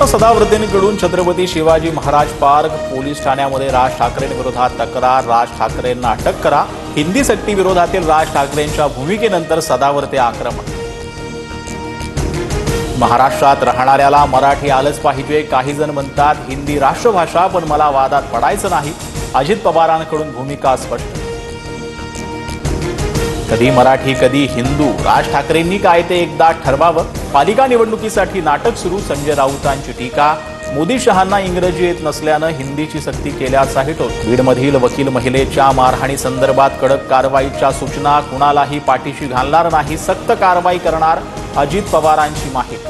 नवरत्न सदावर्तेंकडून Chhatrapati Shivaji Maharaj park police ठाण्यामध्ये राज ठाकरेंविरोधात तक्रार। राज ठाकरेंना अटक करा। हिंदी सक्ती विरोधातील राज ठाकरेंच्या भूमिकेनंतर सदावर्ते आक्रमक। महाराष्ट्रात राहणाऱ्याला मराठी आलंच पाहिजे। काही जण म्हणतात हिंदी राष्ट्रभाषा, पण मला वादात पडायचं नाही। अजित पवारांकडून भूमिका स्पष्ट। कधी मराठी कधी हिंदू, राज ठाकरेंनी काय ते एकदा ठरवावं। पालिका निवडणुकीसाठी नाटक सुरू। संजय राऊतांची टीका। मोदी शहांना इंग्रजी येत नसल्यानं हिंदीची सक्ती केल्याचाही टोल। बीडमधील वकील महिलेच्या मारहाणी संदर्भात कडक कारवाईच्या सूचना। कुणालाही पाठीशी घालणार नाही, सक्त कारवाई करणार, अजित पवारांची माहिती।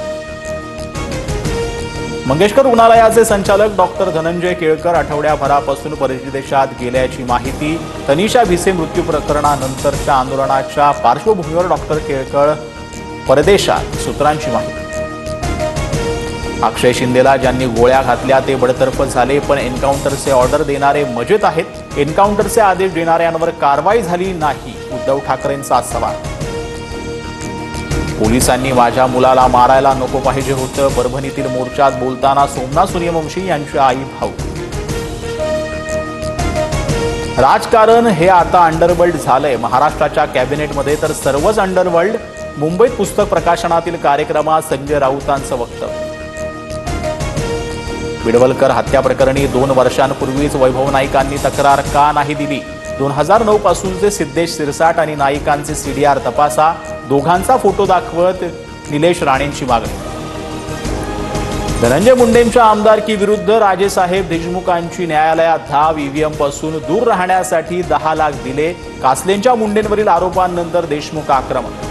मंगेशकर रुग्णालयाचे संचालक डॉक्टर धनंजय केळकर आठवड्याभरापासून परदेशात गेल्याची माहिती। तनिषा भिसे मृत्यू प्रकरणानंतरच्या आंदोलनाच्या पार्श्वभूमीवर डॉक्टर केळकर परदेशात, सूत्रांची माहिती। अक्षय शिंदेला ज्यांनी गोळ्या घातल्या ते बडतर्फ झाले, पण एन्काउंटरचे ऑर्डर देणारे मजेत आहेत। एन्काउंटरचे आदेश देणाऱ्यांवर कारवाई झाली नाही, उद्धव ठाकरेंचा सवाल। पोलिसांनी माझ्या मुलाला मारायला नको पाहिजे होतं। परभणीतील मोर्चात बोलताना सोमनाथ सूर्यवंशी यांची आई भाऊ। राजकारण हे आता अंडरवर्ल्ड झालंय। महाराष्ट्राच्या कॅबिनेटमध्ये तर सर्वच अंडरवर्ल्ड। मुंबईत पुस्तक प्रकाशनातील कार्यक्रमात संजय राऊतांचं वक्तव्य। बिडवलकर हत्या प्रकरणी 2 वर्षांपूर्वीच वैभव नाईकांनी तक्रार का नाही दिली? 2009 पासूनचे सिद्धेश सिरसाट आणि नाईकांचे सीडीआर तपासा। दोघांचा फोटो दाखवत निलेश राणेंची मागणी। धनंजय मुंडेंच्या आमदारकी विरुद्ध राजेसाहेब देशमुखांची न्यायालयात धाव। ईव्हीएम पासून दूर राहण्यासाठी 10 लाख दिले। कासलेंच्या मुंडेंवरील आरोपांनंतर देशमुख आक्रमक।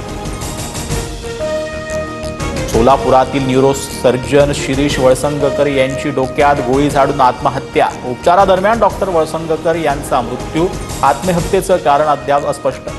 सोलापुरातील न्यूरोसर्जन शिरीष वळसंगकर यांची डोक्यात गोळी झाडून आत्महत्या। उपचारादरम्यान डॉक्टर वळसंगकर यांचा मृत्यू। आत्महत्येचं कारण अद्याप अस्पष्ट।